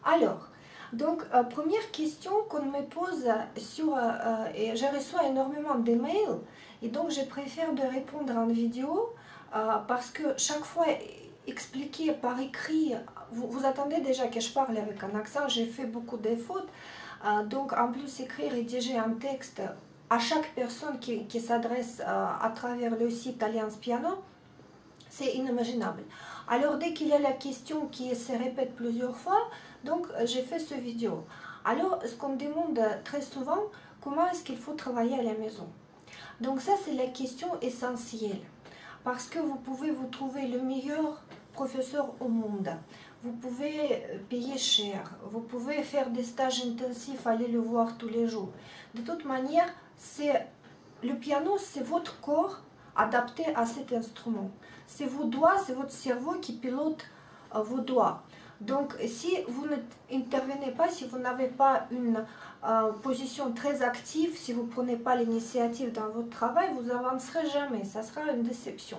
Alors, donc, première question qu'on me pose et je reçois énormément d'emails, et donc je préfère de répondre en vidéo parce que chaque fois expliquer par écrit, vous attendez déjà que je parle avec un accent, j'ai fait beaucoup de fautes, donc en plus écrire, rédiger un texte à chaque personne qui s'adresse à travers le site Alliance Piano, c'est inimaginable. Alors dès qu'il y a la question qui se répète plusieurs fois, donc j'ai fait ce vidéo. Alors ce qu'on me demande très souvent, comment est-ce qu'il faut travailler à la maison? Donc ça c'est la question essentielle. Parce que vous pouvez vous trouver le meilleur professeur au monde. Vous pouvez payer cher. Vous pouvez faire des stages intensifs, aller le voir tous les jours. De toute manière, le piano, c'est votre corps adapté à cet instrument. C'est vos doigts, c'est votre cerveau qui pilote vos doigts. Donc, si vous n'intervenez pas, si vous n'avez pas une position très active, si vous ne prenez pas l'initiative dans votre travail, vous n'avancerez jamais. Ça sera une déception.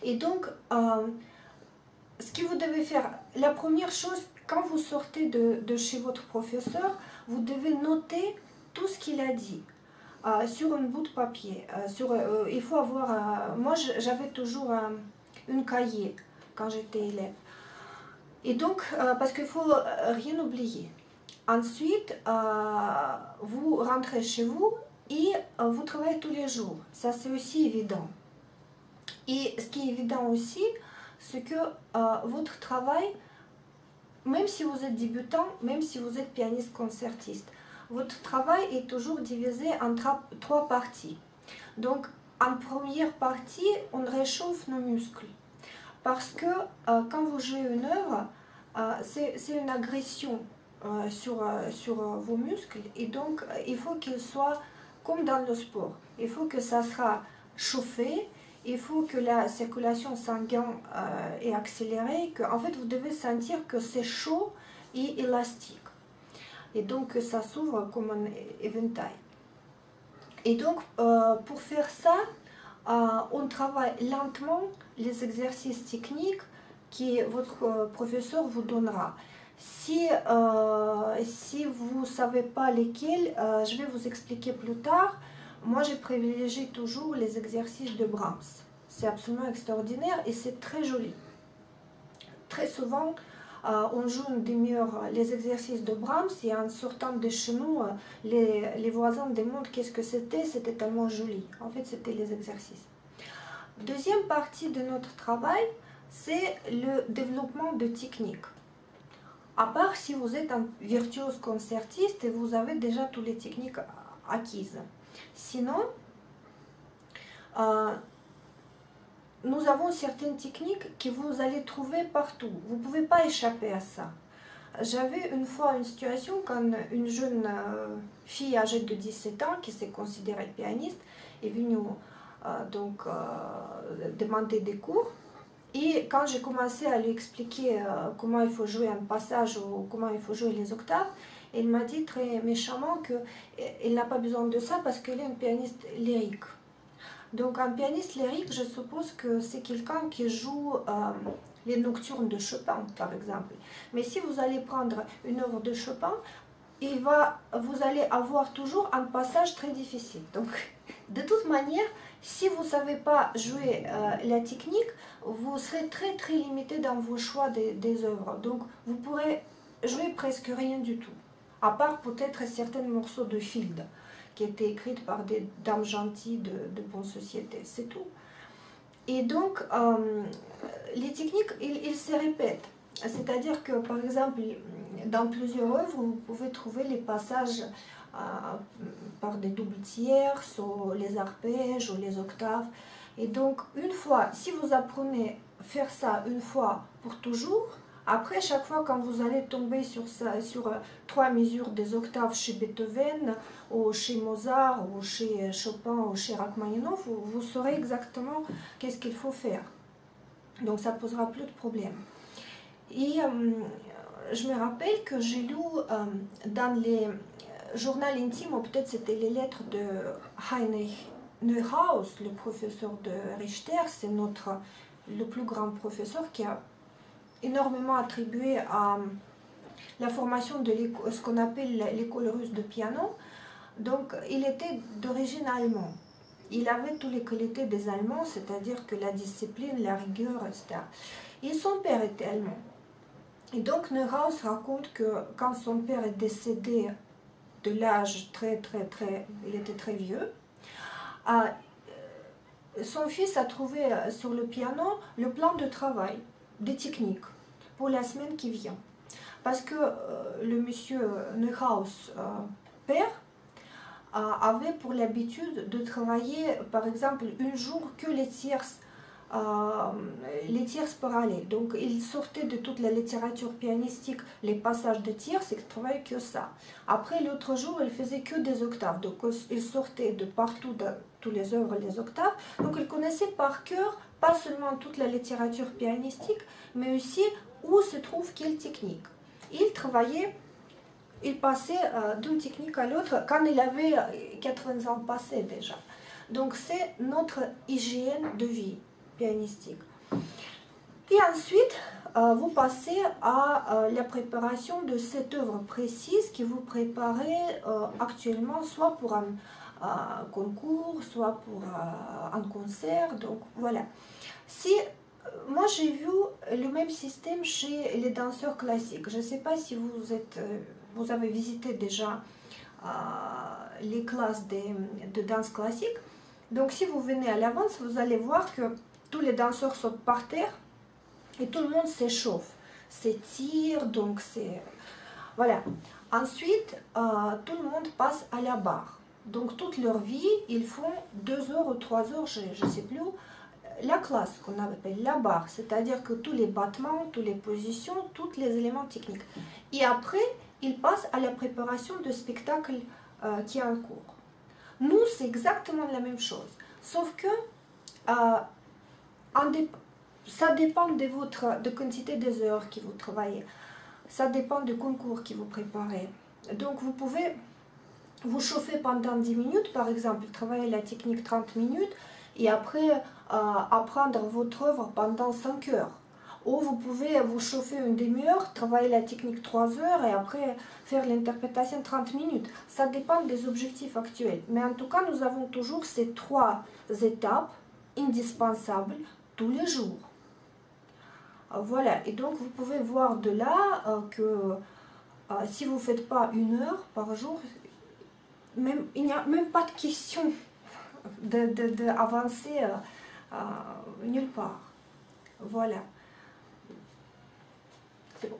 Et donc, ce que vous devez faire, la première chose, quand vous sortez de chez votre professeur, vous devez noter tout ce qu'il a dit. Sur un bout de papier. Il faut avoir... moi, j'avais toujours une cahier quand j'étais élève. Et donc, parce qu'il ne faut rien oublier. Ensuite, vous rentrez chez vous et vous travaillez tous les jours. Ça, c'est aussi évident. Et ce qui est évident aussi, c'est que votre travail, même si vous êtes débutant, même si vous êtes pianiste concertiste, votre travail est toujours divisé en trois parties. Donc, en première partie, on réchauffe nos muscles. Parce que quand vous jouez une œuvre, c'est une agression sur vos muscles. Et donc, il faut qu'il soit comme dans le sport. Il faut que ça sera chauffé. Il faut que la circulation sanguine est accélérée. En fait, vous devez sentir que c'est chaud et élastique. Et donc ça s'ouvre comme un éventail. Et donc pour faire ça, on travaille lentement les exercices techniques que votre professeur vous donnera. Si vous ne savez pas lesquels, je vais vous expliquer plus tard. Moi, je privilégie toujours les exercices de Brahms. C'est absolument extraordinaire et c'est très joli. Très souvent, on joue une demi-heure les exercices de Brahms et en sortant de chez nous, les voisins demandent qu'est-ce que c'était tellement joli. En fait, c'était les exercices. Deuxième partie de notre travail, c'est le développement de techniques. À part si vous êtes un virtuose concertiste et vous avez déjà toutes les techniques acquises. Sinon, nous avons certaines techniques que vous allez trouver partout. Vous ne pouvez pas échapper à ça. J'avais une fois une situation quand une jeune fille âgée de 17 ans, qui s'est considérée pianiste, est venue demander des cours. Et quand j'ai commencé à lui expliquer comment il faut jouer un passage ou comment il faut jouer les octaves, elle m'a dit très méchamment qu'elle n'a pas besoin de ça parce qu'elle est une pianiste lyrique. Donc un pianiste lyrique, je suppose que c'est quelqu'un qui joue les nocturnes de Chopin, par exemple. Mais si vous allez prendre une œuvre de Chopin, vous allez avoir toujours un passage très difficile. Donc, de toute manière, si vous ne savez pas jouer la technique, vous serez très très limité dans vos choix des œuvres. Donc, vous pourrez jouer presque rien du tout, à part peut-être certains morceaux de Field, qui étaient écrits par des dames gentilles de bonne société, c'est tout. Et donc, les techniques, ils se répètent. C'est-à-dire que, par exemple, dans plusieurs œuvres, vous pouvez trouver les passages par des doubles tierces, ou les arpèges, ou les octaves. Et donc, une fois, si vous apprenez à faire ça une fois pour toujours, après, chaque fois quand vous allez tomber sur trois mesures des octaves chez Beethoven, ou chez Mozart, ou chez Chopin, ou chez Rachmaninoff, vous saurez exactement qu'est-ce qu'il faut faire. Donc ça ne posera plus de problème. Et je me rappelle que j'ai lu dans les journaux intimes, ou peut-être c'était les lettres de Heinrich Neuhaus, le professeur de Richter, c'est le plus grand professeur qui a énormément attribué à la formation de ce qu'on appelle l'école russe de piano. Donc il était d'origine allemande. Il avait toutes les qualités des Allemands, c'est-à-dire que la discipline, la rigueur, etc. Et son père était allemand. Et donc Neuhaus raconte que quand son père est décédé de l'âge il était très vieux, son fils a trouvé sur le piano le plan de travail, des techniques pour la semaine qui vient. Parce que le monsieur Neuhaus, père, avait pour l'habitude de travailler, par exemple, un jour que les tierces parallèles. Donc, il sortait de toute la littérature pianistique, les passages de tierces, il ne travaillait que ça. Après, l'autre jour, il faisait que des octaves. Donc, il sortait de partout, dans toutes les œuvres, les octaves. Donc, il connaissait par cœur, pas seulement toute la littérature pianistique, mais aussi où se trouve quelle technique. Il travaillait. Il passait d'une technique à l'autre quand il avait 80 ans passés déjà. Donc c'est notre hygiène de vie pianistique. Et ensuite, vous passez à la préparation de cette œuvre précise que vous préparez actuellement, soit pour un concours, soit pour un concert. Donc voilà. Si moi, j'ai vu le même système chez les danseurs classiques. Je ne sais pas si vous avez visité déjà les classes de danse classique. Donc, si vous venez à l'avance, vous allez voir que tous les danseurs sautent par terre et tout le monde s'échauffe, s'étire, donc c'est... Voilà. Ensuite, tout le monde passe à la barre. Donc, toute leur vie, ils font 2 heures ou 3 heures, je ne sais plus, la classe qu'on appelle la barre, c'est-à-dire que tous les battements, toutes les positions, tous les éléments techniques. Et après, ils passent à la préparation de spectacle qui est en cours. Nous, c'est exactement la même chose, sauf que ça dépend de quantité des heures que vous travaillez, ça dépend du concours que vous préparez. Donc, vous pouvez vous chauffer pendant 10 minutes, par exemple, travailler la technique 30 minutes, et après apprendre votre œuvre pendant 5 heures. Ou vous pouvez vous chauffer une demi-heure, travailler la technique 3 heures et après faire l'interprétation 30 minutes. Ça dépend des objectifs actuels. Mais en tout cas, nous avons toujours ces 3 étapes indispensables tous les jours. Voilà, et donc vous pouvez voir de là que si vous ne faites pas 1 heure par jour, il n'y a même pas de question d'avancer nulle part. Voilà. C'est bon.